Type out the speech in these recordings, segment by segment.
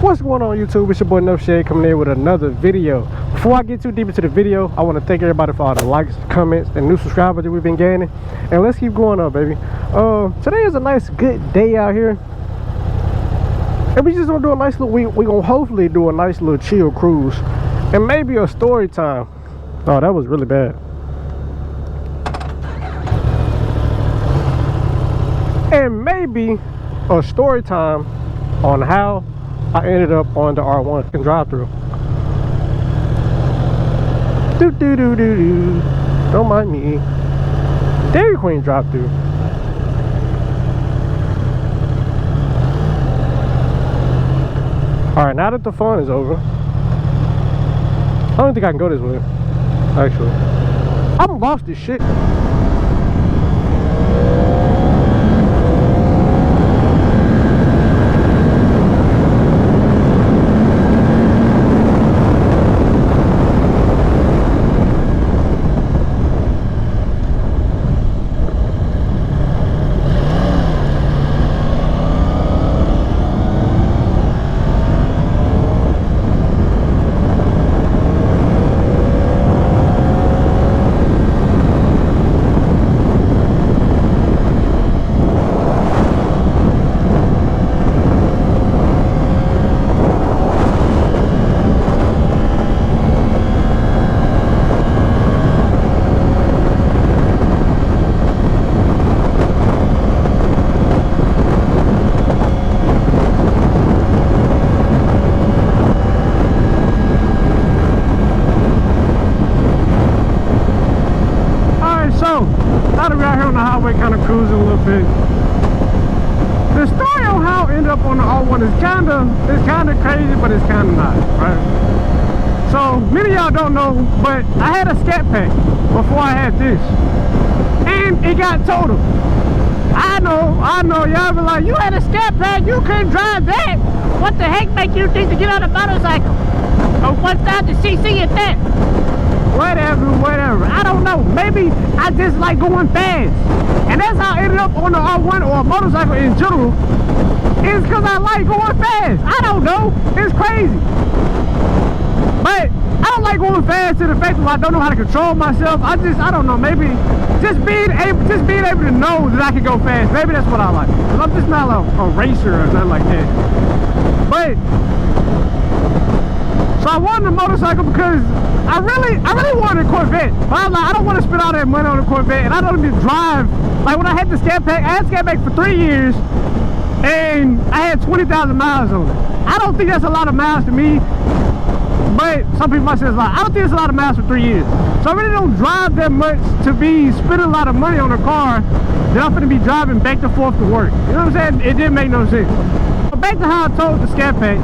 What's going on YouTube? It's your boy No Shade coming in with another video. Before I get too deep into the video, I want to thank everybody for all the likes, comments, and new subscribers that we've been gaining. And let's keep going up, baby. Today is a nice good day out here. And we just gonna do a nice little, we gonna hopefully do a nice little chill cruise. And maybe a story time. Oh, that was really bad. And maybe a story time on how I ended up on the R1 and drive-through. Do. Don't mind me. Dairy Queen drive-through. All right, now that the fun is over, I don't think I can go this way. Actually, I'm lost this shit. Kind of cruising a little bit. The story on how I ended up on the R1 is kind of crazy, but it's kind of not, right? So many of y'all don't know, but I had a SCATPACK before I had this, and it got totaled. I know, y'all be like, you had a SCATPACK, you couldn't drive that. What the heck make you think to get on a motorcycle? Or what's out the CC at that? Whatever. I don't know. Maybe I just like going fast. And that's how I ended up on the R1 or a motorcycle in general. It's because I like going fast. I don't know. It's crazy. But I don't like going fast to the fact that I don't know how to control myself. I don't know. Maybe just being able to know that I can go fast. Maybe that's what I like. Because I'm just not a racer or nothing like that. But so I wanted a motorcycle because I really wanted a Corvette. But I'm like, I don't want to spend all that money on a Corvette, and I don't need to drive. Like when I had the SCATPACK, I had SCATPACK for 3 years, and I had 20,000 miles on it. I don't think that's a lot of miles to me, but some people might say it's a lot. I don't think it's a lot of miles for 3 years. So I really don't drive that much to be spending a lot of money on a car that I'm going to be driving back and forth to work. You know what I'm saying? It didn't make no sense. But back to how I told the SCATPACK.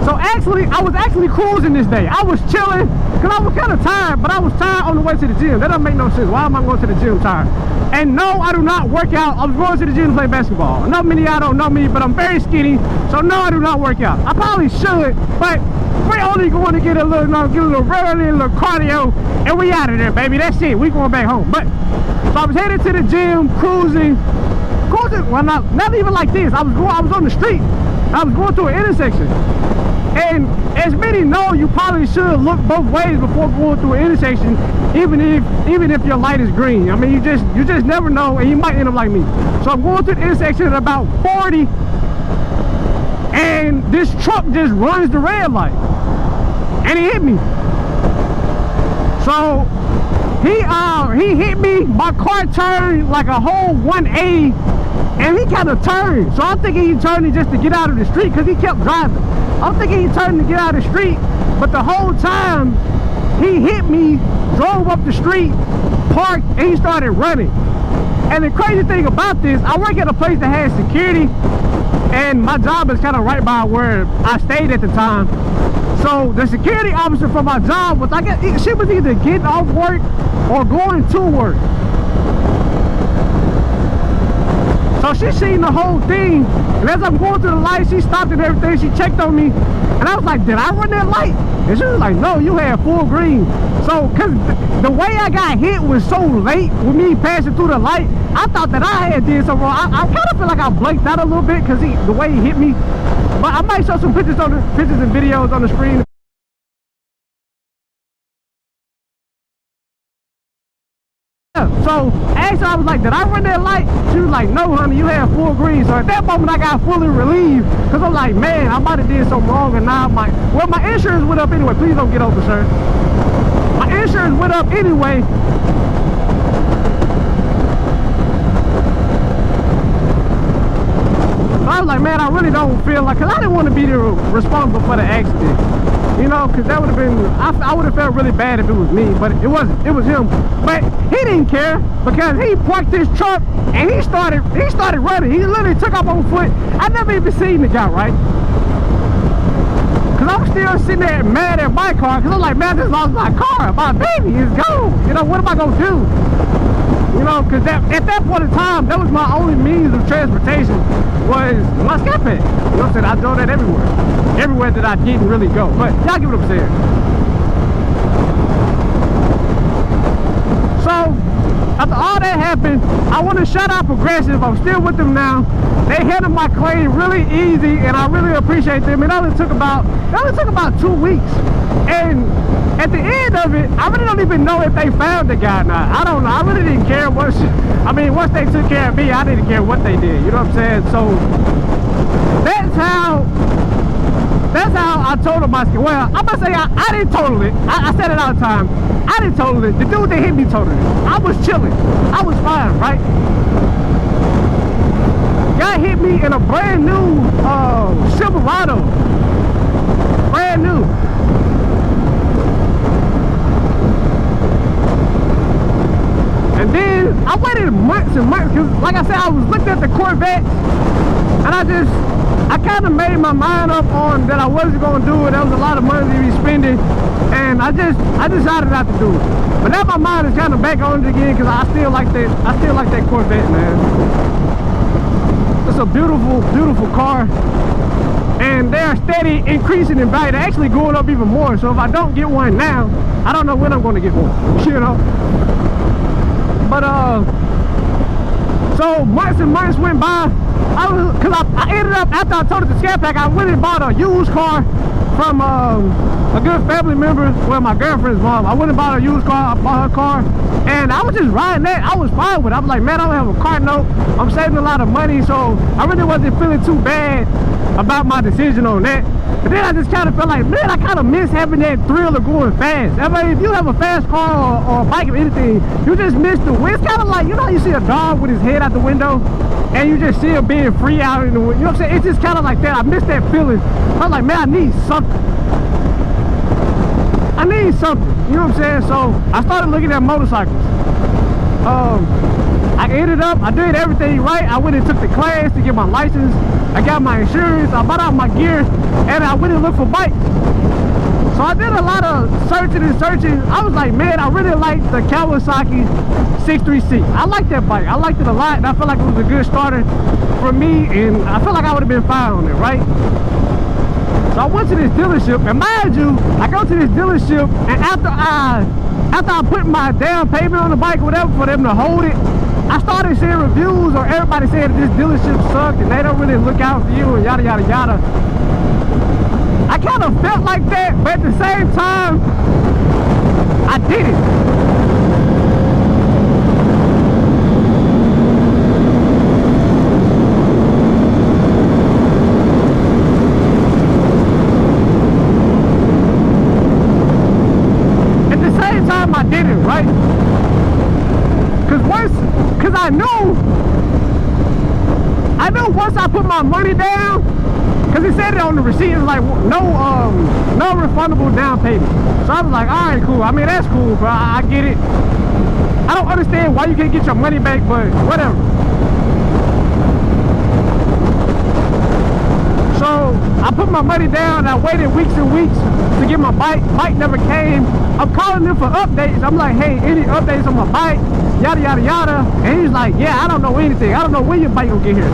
So actually, I was actually cruising this day. I was chilling, because I was kind of tired, but I was tired on the way to the gym. That doesn't make no sense. Why am I going to the gym tired? And no, I do not work out. I was going to the gym to play basketball. I know many of y'all don't know me, but I'm very skinny, so no, I do not work out. I probably should, but we're only going to get a little running, a little cardio, and we out of there, baby. That's it. We going back home. But so I was headed to the gym, cruising. Well, not even like this. I was on the street. I was going through an intersection. And as many know, you probably should look both ways before going through an intersection, even if your light is green. I mean, you just never know, and you might end up like me. So I'm going through the intersection at about 40, and this truck just runs the red light, and he hit me. So he hit me. My car turned like a whole 180, and he kind of turned. So I'm thinking he turned just to get out of the street because he kept driving. I'm thinking he turned to get out of the street, but the whole time he hit me, drove up the street, parked, and he started running. And the crazy thing about this, I work at a place that has security, and my job is kind of right by where I stayed at the time. So the security officer for my job was, I guess, she was either getting off work or going to work. So she seen the whole thing, and as I'm going through the light, she stopped and everything. She checked on me, and I was like, did I run that light? And she was like, no, you had full green. So, because the way I got hit was so late with me passing through the light, I thought that I had did something wrong. I kind of feel like I blanked out a little bit because the way he hit me. But I might show some pictures and videos on the screen. So actually I was like, did I run that light? She was like, no honey, you had full green. So at that moment I got fully relieved, because I'm like, man, I might have did something wrong, and now my insurance went up anyway. Please don't get over, sir. My insurance went up anyway. So I was like, man, I really don't feel like, because I didn't want to be responsible for the accident. You know, because that would have been, I would have felt really bad if it was me, but it wasn't. It was him. But he didn't care, because he parked his truck and he started running. He literally took off on foot. I never even seen the guy, right? Because I'm still sitting there mad at my car, because I'm like, man, I just lost my car. My baby is gone. You know, what am I going to do? You know, because at that point in time, that was my only means of transportation, was my SCATPACK. You know what I'm saying? I drove that everywhere that I didn't really go. But y'all get what I'm saying. So after all that happened, I want to shout out Progressive. I'm still with them now. They handled my claim really easy, and I really appreciate them. It only took about 2 weeks. And at the end of it, I really don't even know if they found the guy or not. I don't know. I really didn't care once they took care of me, I didn't care what they did. You know what I'm saying? So that's how I totaled my ski. Well, I'm gonna say I didn't total it. I said it all the time. I didn't total it. The dude that hit me totaled it. I was chilling. I was fine, right? Guy hit me in a brand new Silverado. Brand new. And then I waited months and months, because like I said, I was looking at the Corvette, and I kind of made my mind up on that I wasn't going to do it. There was a lot of money to be spending, and I decided not to do it. But now my mind is kind of back on it again, because I still like that Corvette, man. It's a beautiful, beautiful car, and they're steady increasing in value. They're actually going up even more. So if I don't get one now, I don't know when I'm going to get one, you know. But so months and months went by. I ended up, after I told it to SCATPACK, I went and bought a used car from a good family member, well, my girlfriend's mom. I went and bought a used car. I bought her car, and I was just riding that. I was fine with it. I was like, man, I don't have a car note. I'm saving a lot of money, so I really wasn't feeling too bad about my decision on that. But then I just kind of felt like, man, I kind of miss having that thrill of going fast. I mean, if you have a fast car or a bike or anything, you just miss the wind. It's kind of like, you know, you see a dog with his head out the window, and you just see him being free out in the wind. You know what I'm saying? It's just kind of like that. I miss that feeling. I was like, man, I need something. I need something. You know what I'm saying? So I started looking at motorcycles. I did everything right. I went and took the class to get my license. I got my insurance. I bought out my gear, and I went and looked for bikes. So I did a lot of searching. I was like, man, I really like the Kawasaki 636. I like that bike. I liked it a lot, and I felt like it was a good starter for me, and I feel like I would have been fine on it, right? So I went to this dealership, and mind you, I go to this dealership, and after I put my down payment on the bike or whatever for them to hold it, I started seeing reviews, or everybody said that this dealership sucked and they don't really look out for you and yada yada yada. I kind of felt like that, but at the same time, I did it. I did it, right? Because I knew once I put my money down, because it said it on the receipt, it was like no refundable down payment. So I was like, all right, cool. I mean, that's cool, bro. I get it. I don't understand why you can't get your money back, but whatever. So I put my money down, and I waited weeks and weeks to get my bike. Bike never came. I'm calling them for updates. I'm like, hey, any updates on my bike? Yada yada yada. And he's like, yeah, I don't know anything. I don't know when your bike will get here.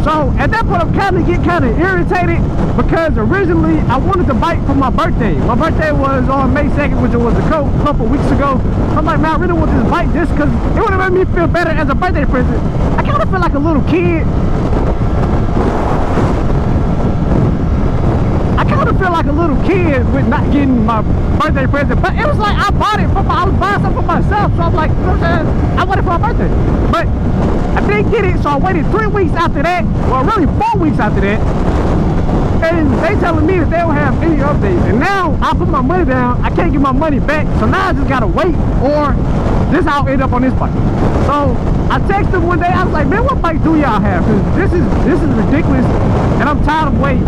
So at that point, I'm kind of irritated, because originally I wanted the bike for my birthday. My birthday was on May 2nd, which was a couple weeks ago. I'm like, man, I really want this bike just because it would have made me feel better as a birthday present. I kind of feel like a little kid. feel like a little kid with not getting my birthday present. But it was like I bought it for I was buying something for myself. So I'm like, you know what I'm saying? I want it for my birthday. But I didn't get it, so I waited 3 weeks after that. Well, really 4 weeks after that. And they telling me that they don't have any updates. And now I put my money down, I can't get my money back. So now I just gotta wait, or this I'll end up on this bike. So I texted him one day, I was like, man, what bike do y'all have? Because this is ridiculous and I'm tired of waiting.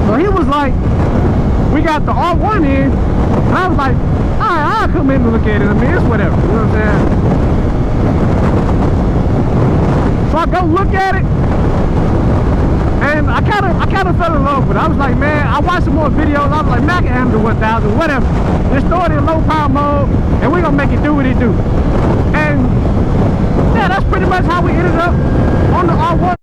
So he was like, we got the R1 in. And I was like, alright, I'll come in and look at it. I mean, it's whatever, you know what I'm saying? So I go look at it. And I kind of fell in love with it. I was like, man, I watched some more videos. I was like, man, I can handle the 1000, whatever. Just throw it in low power mode, and we're gonna make it do what it do. And yeah, that's pretty much how we ended up on the R1.